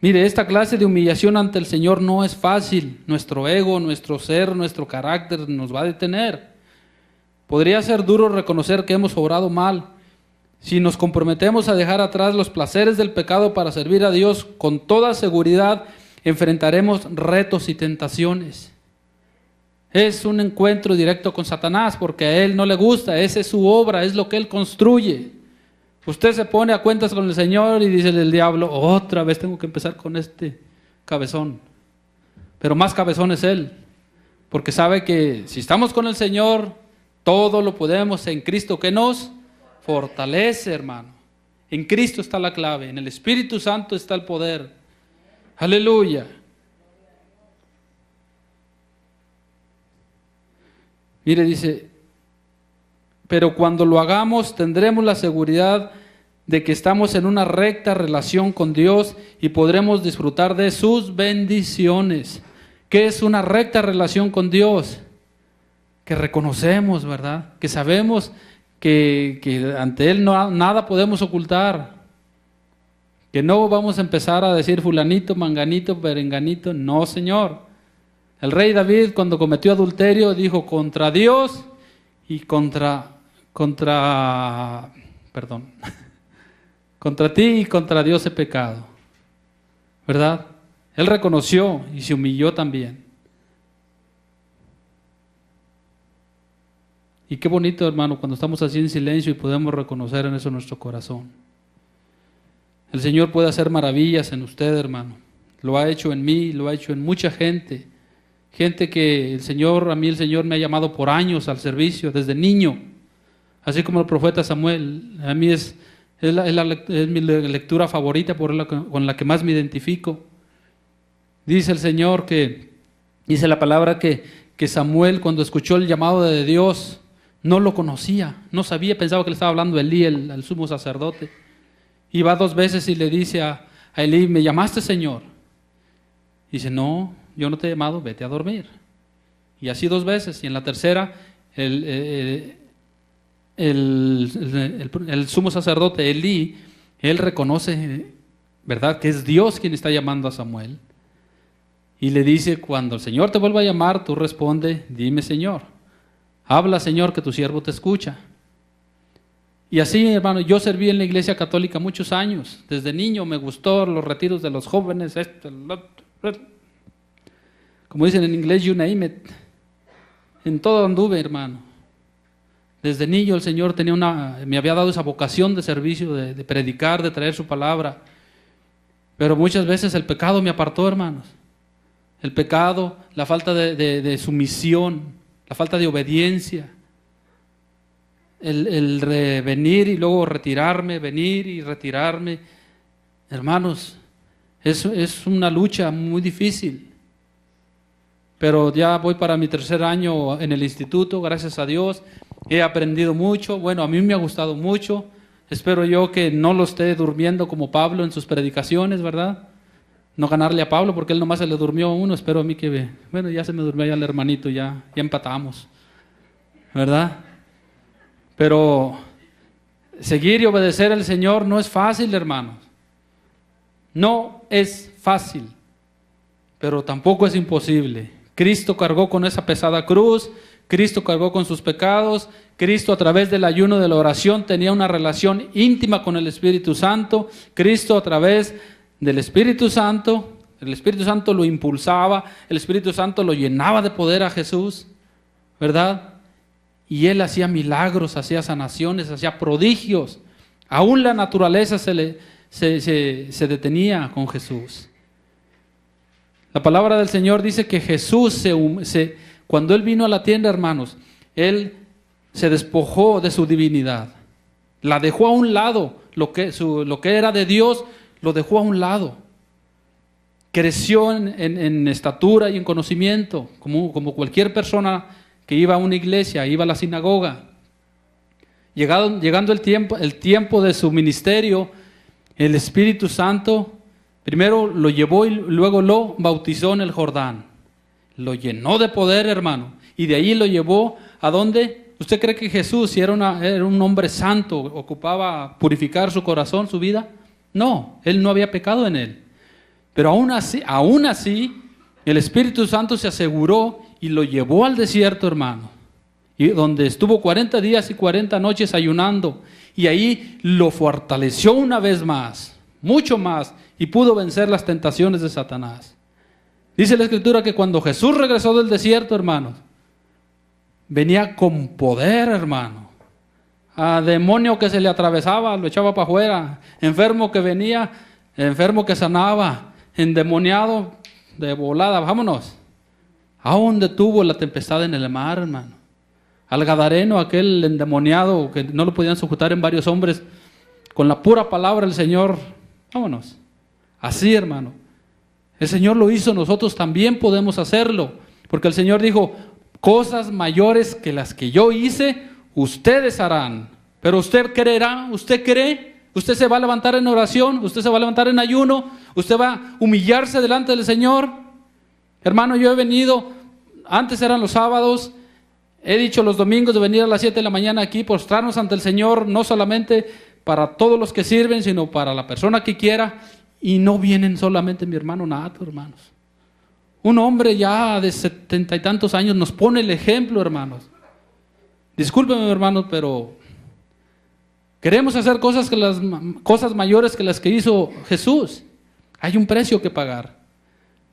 Mire, esta clase de humillación ante el Señor no es fácil. Nuestro ego, nuestro ser, nuestro carácter nos va a detener. Podría ser duro reconocer que hemos obrado mal. Si nos comprometemos a dejar atrás los placeres del pecado para servir a Dios, con toda seguridad enfrentaremos retos y tentaciones. Es un encuentro directo con Satanás porque a él no le gusta, esa es su obra, es lo que él construye. Usted se pone a cuentas con el Señor y dice el diablo, otra vez tengo que empezar con este cabezón. Pero más cabezón es él, porque sabe que si estamos con el Señor, todo lo podemos en Cristo que nos fortalece, hermano. En Cristo está la clave, en el Espíritu Santo está el poder. Aleluya. Mire, dice, pero cuando lo hagamos tendremos la seguridad de que estamos en una recta relación con Dios y podremos disfrutar de sus bendiciones. ¿Qué es una recta relación con Dios? Que reconocemos, ¿verdad? Que sabemos que ante Él nada podemos ocultar. Que no vamos a empezar a decir fulanito, manganito, perenganito. No, Señor. El rey David, cuando cometió adulterio, dijo contra Dios y contra ti y contra Dios he pecado. ¿Verdad? Él reconoció y se humilló también. Y qué bonito, hermano, cuando estamos así en silencio y podemos reconocer en eso nuestro corazón. El Señor puede hacer maravillas en usted, hermano. Lo ha hecho en mí, lo ha hecho en mucha gente. Gente que a mí el Señor me ha llamado por años al servicio, desde niño. Así como el profeta Samuel, a mí es mi lectura favorita, con la que más me identifico. Dice el Señor dice la palabra que Samuel, cuando escuchó el llamado de Dios, no lo conocía, no sabía, pensaba que le estaba hablando Elí, el sumo sacerdote. Y va 2 veces y le dice a Elí, ¿me llamaste, Señor? Dice, no, yo no te he llamado, vete a dormir. Y así 2 veces, y en la tercera, el sumo sacerdote Elí, él reconoce, ¿verdad?, que es Dios quien está llamando a Samuel. Y le dice, cuando el Señor te vuelva a llamar, tú responde, dime, Señor. Habla, Señor, que tu siervo te escucha. Y así, hermano, yo serví en la iglesia católica muchos años. Desde niño me gustó los retiros de los jóvenes, como dicen en inglés, you name it. En todo anduve, hermano. Desde niño el Señor me había dado esa vocación de servicio, de predicar, de traer su palabra. Pero muchas veces el pecado me apartó, hermanos. El pecado, la falta de sumisión, la falta de obediencia. El venir y luego retirarme, venir y retirarme. Hermanos, es una lucha muy difícil. Pero ya voy para mi 3er año en el instituto, gracias a Dios. He aprendido mucho, bueno, a mí me ha gustado mucho. Espero yo que no lo esté durmiendo como Pablo en sus predicaciones, ¿verdad? No ganarle a Pablo porque él nomás se le durmió a uno. Espero a mí bueno, ya se me durmió ya el hermanito, ya empatamos, ¿verdad? Pero seguir y obedecer al Señor no es fácil, hermanos. No es fácil, pero tampoco es imposible. Cristo cargó con esa pesada cruz, Cristo cargó con sus pecados, Cristo a través del ayuno de la oración tenía una relación íntima con el Espíritu Santo, Cristo a través del Espíritu Santo, el Espíritu Santo lo impulsaba, el Espíritu Santo lo llenaba de poder a Jesús, ¿verdad? Y Él hacía milagros, hacía sanaciones, hacía prodigios. Aún la naturaleza se detenía con Jesús. La palabra del Señor dice que Jesús, cuando Él vino a la tierra, hermanos, Él se despojó de su divinidad. La dejó a un lado. Lo que era de Dios, lo dejó a un lado. Creció en estatura y en conocimiento, como cualquier persona que iba a una iglesia, iba a la sinagoga. Llegando el tiempo de su ministerio, el Espíritu Santo primero lo llevó y luego lo bautizó en el Jordán. Lo llenó de poder, hermano. Y de ahí lo llevó ¿a dónde? ¿Usted cree que Jesús, si era un hombre santo, ocupaba purificar su corazón, su vida? No, Él no había pecado en Él. Pero aún así, el Espíritu Santo se aseguró y lo llevó al desierto, hermano. Y donde estuvo 40 días y 40 noches ayunando. Y ahí lo fortaleció una vez más, mucho más, y pudo vencer las tentaciones de Satanás. Dice la Escritura que cuando Jesús regresó del desierto, hermanos, venía con poder, hermano. A demonio que se le atravesaba, lo echaba para afuera. Enfermo que venía, enfermo que sanaba, endemoniado de volada, vámonos. Aún detuvo la tempestad en el mar, hermano. Al gadareno, aquel endemoniado que no lo podían sujetar en varios hombres, con la pura palabra del Señor, vámonos. Así, hermano. El Señor lo hizo, nosotros también podemos hacerlo. Porque el Señor dijo, cosas mayores que las que yo hice, ustedes harán. Pero usted creerá, usted cree, usted se va a levantar en oración, usted se va a levantar en ayuno, usted va a humillarse delante del Señor. Hermano, yo he venido, antes eran los sábados, he dicho los domingos de venir a las 7 de la mañana aquí, postrarnos ante el Señor, no solamente para todos los que sirven, sino para la persona que quiera. Y no vienen solamente mi hermano Nato, hermanos. Un hombre ya de 70 y tantos años nos pone el ejemplo, hermanos. Discúlpenme, hermanos, pero queremos hacer cosas mayores que las que hizo Jesús. Hay un precio que pagar.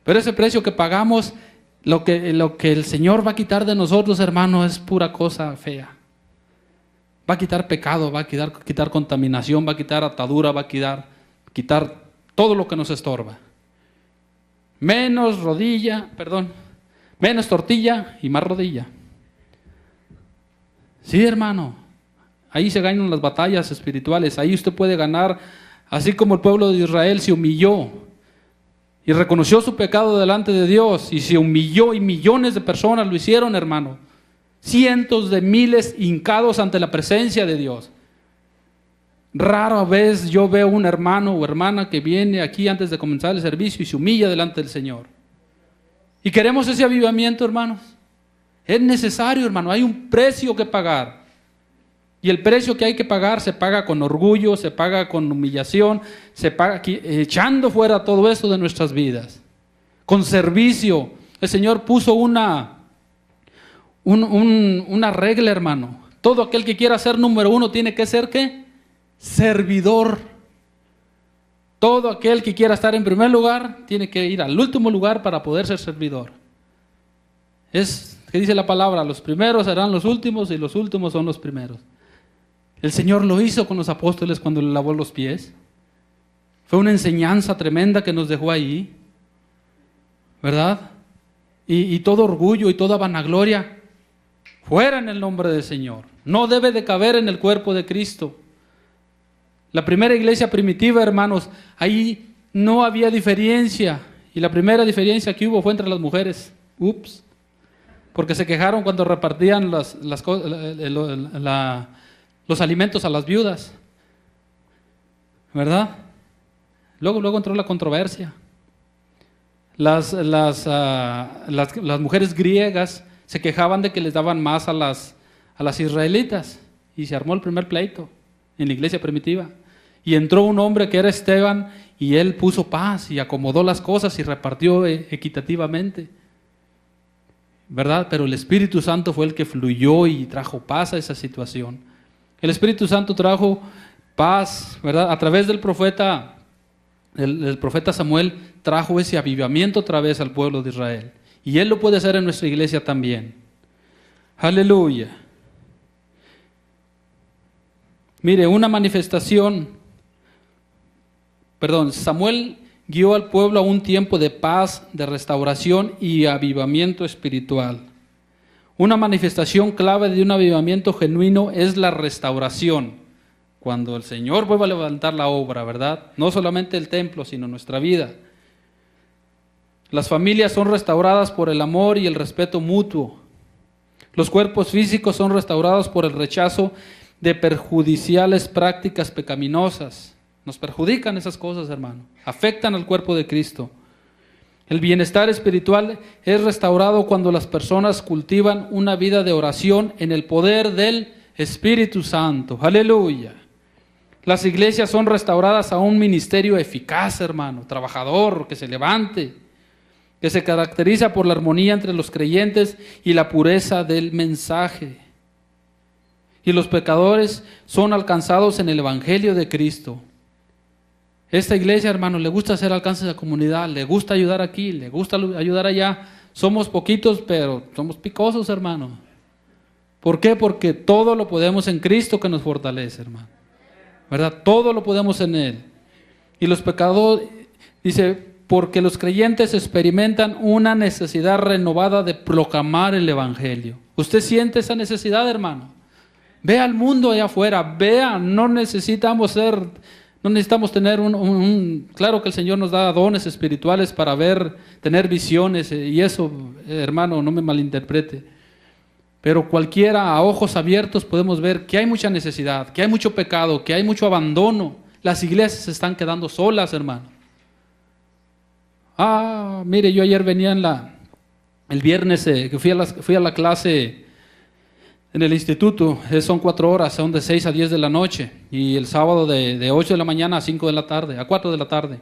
Pero ese precio que pagamos, lo que el Señor va a quitar de nosotros, hermano, es pura cosa fea. Va a quitar pecado, va a quitar contaminación, va a quitar atadura, va a quitar todo lo que nos estorba. Menos tortilla y más rodilla. Sí, hermano. Ahí se ganan las batallas espirituales. Ahí usted puede ganar, así como el pueblo de Israel se humilló y reconoció su pecado delante de Dios y se humilló, y millones de personas lo hicieron, hermano. Cientos de miles hincados ante la presencia de Dios. Rara vez yo veo un hermano o hermana que viene aquí antes de comenzar el servicio y se humilla delante del Señor. Y queremos ese avivamiento, hermanos. Es necesario, hermano, hay un precio que pagar. Y el precio que hay que pagar se paga con orgullo, se paga con humillación, se paga echando fuera todo eso de nuestras vidas. Con servicio. El Señor puso una regla, hermano. Todo aquel que quiera ser número uno tiene que ser, ¿qué? Servidor. Todo aquel que quiera estar en primer lugar tiene que ir al último lugar para poder ser servidor. Es que dice la palabra, los primeros serán los últimos y los últimos son los primeros. El Señor lo hizo con los apóstoles cuando le lavó los pies. Fue una enseñanza tremenda que nos dejó ahí, ¿verdad? Y todo orgullo y toda vanagloria fuera en el nombre del Señor. No debe de caber en el cuerpo de Cristo. La primera iglesia primitiva, hermanos, ahí no había diferencia. Y la primera diferencia que hubo fue entre las mujeres. Porque se quejaron cuando repartían los alimentos a las viudas. ¿Verdad? Luego entró la controversia. Las mujeres griegas se quejaban de que les daban más a las israelitas. Y se armó el primer pleito en la iglesia primitiva. Y entró un hombre que era Esteban y él puso paz y acomodó las cosas y repartió equitativamente. ¿Verdad? Pero el Espíritu Santo fue el que fluyó y trajo paz a esa situación. El Espíritu Santo trajo paz, ¿verdad? A través del profeta, el profeta Samuel trajo ese avivamiento otra vez al pueblo de Israel. Y Él lo puede hacer en nuestra iglesia también. Aleluya. Mire, Samuel guió al pueblo a un tiempo de paz, de restauración y avivamiento espiritual. Una manifestación clave de un avivamiento genuino es la restauración. Cuando el Señor vuelva a levantar la obra, ¿verdad? No solamente el templo, sino nuestra vida. Las familias son restauradas por el amor y el respeto mutuo. Los cuerpos físicos son restaurados por el rechazo de perjudiciales prácticas pecaminosas. Nos perjudican esas cosas, hermano. Afectan al cuerpo de Cristo. El bienestar espiritual es restaurado cuando las personas cultivan una vida de oración en el poder del Espíritu Santo. Aleluya. Las iglesias son restauradas a un ministerio eficaz, hermano, trabajador, que se levante, que se caracteriza por la armonía entre los creyentes y la pureza del mensaje. Y los pecadores son alcanzados en el Evangelio de Cristo. Esta iglesia, hermano, le gusta hacer alcance a la comunidad, le gusta ayudar aquí, le gusta ayudar allá. Somos poquitos, pero somos picosos, hermano. ¿Por qué? Porque todo lo podemos en Cristo que nos fortalece, hermano. ¿Verdad? Todo lo podemos en Él. Y los pecados, dice, porque los creyentes experimentan una necesidad renovada de proclamar el Evangelio. ¿Usted siente esa necesidad, hermano? Vea al mundo allá afuera, vea, no necesitamos tener claro que el Señor nos da dones espirituales para ver, tener visiones, y eso, hermano, no me malinterprete. Pero cualquiera, a ojos abiertos, podemos ver que hay mucha necesidad, que hay mucho pecado, que hay mucho abandono. Las iglesias se están quedando solas, hermano. Mire, yo ayer venía el viernes que fui a la clase en el instituto, son 4 horas, son de 6 a 10 de la noche, y el sábado de 8 de la mañana a 5 de la tarde, a 4 de la tarde.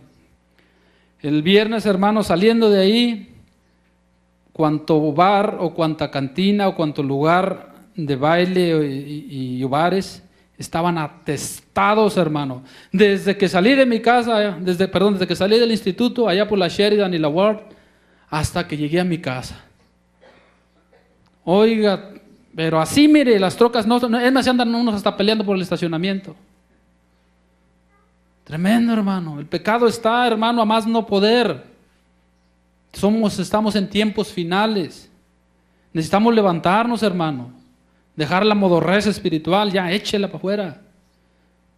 El viernes, hermano, saliendo de ahí, cuanto bar o cuanta cantina o cuanto lugar de baile y bares estaban atestados, hermano. Desde que salí de mi casa, desde que salí del instituto, allá por la Sheridan y la Ward, hasta que llegué a mi casa. Oiga, pero así, mire, las trocas, es más, andan unos hasta peleando por el estacionamiento. Tremendo, hermano. El pecado está, hermano, a más no poder. Estamos en tiempos finales. Necesitamos levantarnos, hermano. Dejar la modorrez espiritual, ya échela para afuera.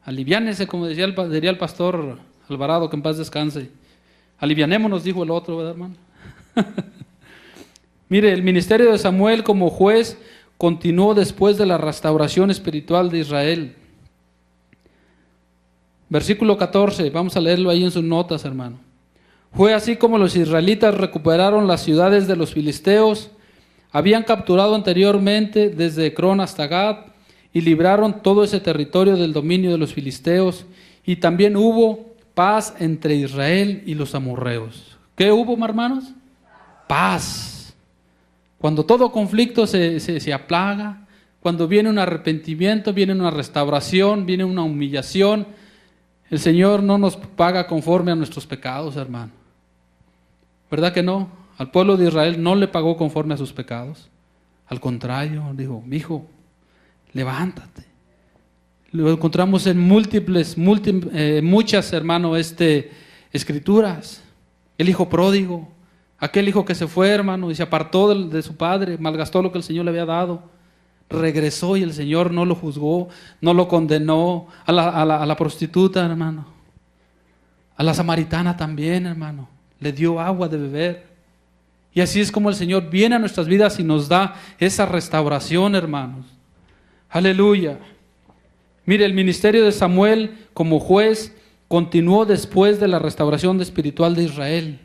Aliviánese, como diría el pastor Alvarado, que en paz descanse. Alivianémonos, dijo el otro, ¿verdad, hermano? Mire, el ministerio de Samuel como juez continuó después de la restauración espiritual de Israel. Versículo 14, vamos a leerlo ahí en sus notas, hermano. Fue así como los israelitas recuperaron las ciudades de los filisteos, habían capturado anteriormente desde Ecrón hasta Gad, y libraron todo ese territorio del dominio de los filisteos, y también hubo paz entre Israel y los amorreos. ¿Qué hubo, hermanos? Paz. Cuando todo conflicto se aplaga, cuando viene un arrepentimiento, viene una restauración, viene una humillación, el Señor no nos paga conforme a nuestros pecados, hermano. ¿Verdad que no? Al pueblo de Israel no le pagó conforme a sus pecados. Al contrario, dijo, hijo, levántate. Lo encontramos en muchas, hermano, escrituras. El hijo pródigo, aquel hijo que se fue, hermano, y se apartó de su padre, malgastó lo que el Señor le había dado. Regresó y el Señor no lo juzgó, no lo condenó. A la prostituta, hermano. A la samaritana también, hermano. Le dio agua de beber. Y así es como el Señor viene a nuestras vidas y nos da esa restauración, hermanos. Aleluya. Mire, el ministerio de Samuel como juez continuó después de la restauración espiritual de Israel.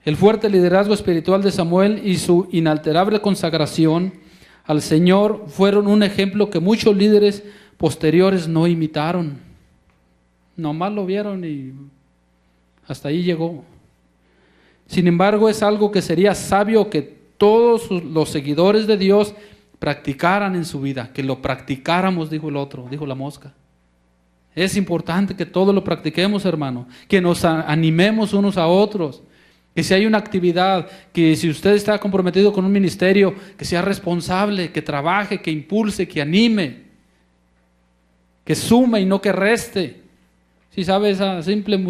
El fuerte liderazgo espiritual de Samuel y su inalterable consagración al Señor fueron un ejemplo que muchos líderes posteriores no imitaron. Nomás lo vieron y hasta ahí llegó. Sin embargo, es algo que sería sabio que todos los seguidores de Dios practicaran en su vida, que lo practicáramos, dijo el otro, dijo la mosca. Es importante que todos lo practiquemos, hermano, que nos animemos unos a otros. Que si hay una actividad, que si usted está comprometido con un ministerio, que sea responsable, que trabaje, que impulse, que anime, que sume y no que reste. Si sabe esa simple,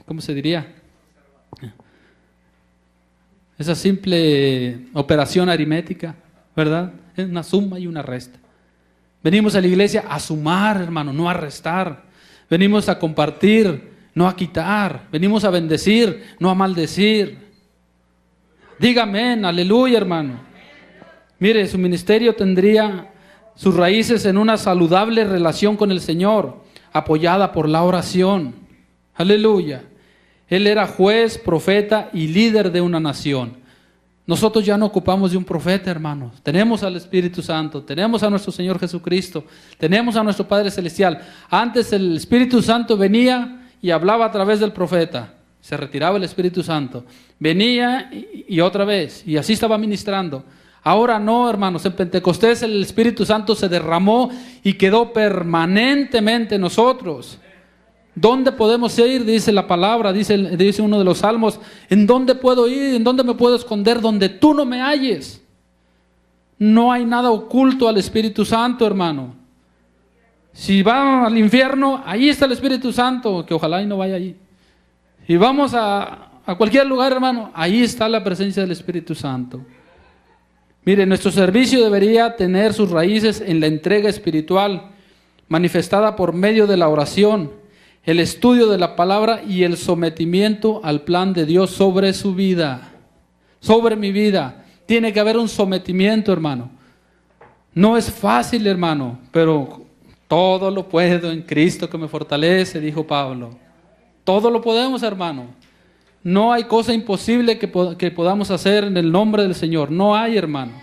¿cómo se diría? Esa simple operación aritmética, ¿verdad? Es una suma y una resta. Venimos a la iglesia a sumar, hermano, no a restar. Venimos a compartir, no a quitar. Venimos a bendecir, no a maldecir. Dígame, aleluya, hermano. Mire, su ministerio tendría sus raíces en una saludable relación con el Señor, apoyada por la oración. Aleluya. Él era juez, profeta y líder de una nación. Nosotros ya no ocupamos de un profeta, hermanos. Tenemos al Espíritu Santo, tenemos a nuestro Señor Jesucristo, tenemos a nuestro Padre Celestial. Antes el Espíritu Santo venía y hablaba a través del profeta. Se retiraba el Espíritu Santo. Venía y otra vez, y así estaba ministrando. Ahora no, hermanos, en Pentecostés el Espíritu Santo se derramó y quedó permanentemente en nosotros. ¿Dónde podemos ir? Dice la palabra, dice uno de los salmos. ¿En dónde puedo ir? ¿En dónde me puedo esconder? Donde tú no me halles. No hay nada oculto al Espíritu Santo, hermano. Si vamos al infierno, ahí está el Espíritu Santo, que ojalá y no vaya allí. Si vamos a cualquier lugar, hermano, ahí está la presencia del Espíritu Santo. Mire, nuestro servicio debería tener sus raíces en la entrega espiritual, manifestada por medio de la oración, el estudio de la palabra y el sometimiento al plan de Dios sobre su vida, sobre mi vida. Tiene que haber un sometimiento, hermano. No es fácil, hermano, pero todo lo puedo en Cristo que me fortalece, dijo Pablo. Todo lo podemos, hermano. No hay cosa imposible que podamos hacer en el nombre del Señor. No hay, hermano.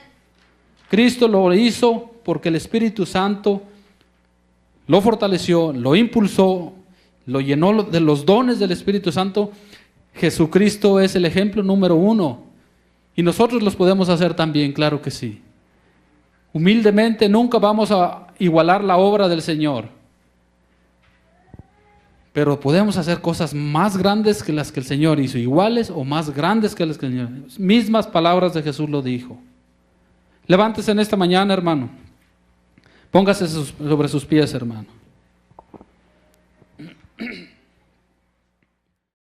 Cristo lo hizo porque el Espíritu Santo lo fortaleció, lo impulsó, lo llenó de los dones del Espíritu Santo. Jesucristo es el ejemplo número 1. Y nosotros los podemos hacer también, claro que sí. Humildemente nunca vamos a igualar la obra del Señor. Pero podemos hacer cosas más grandes que las que el Señor hizo, iguales o más grandes que las que el Señor hizo. Mismas palabras de Jesús lo dijo. Levántese en esta mañana, hermano. Póngase sobre sus pies, hermano.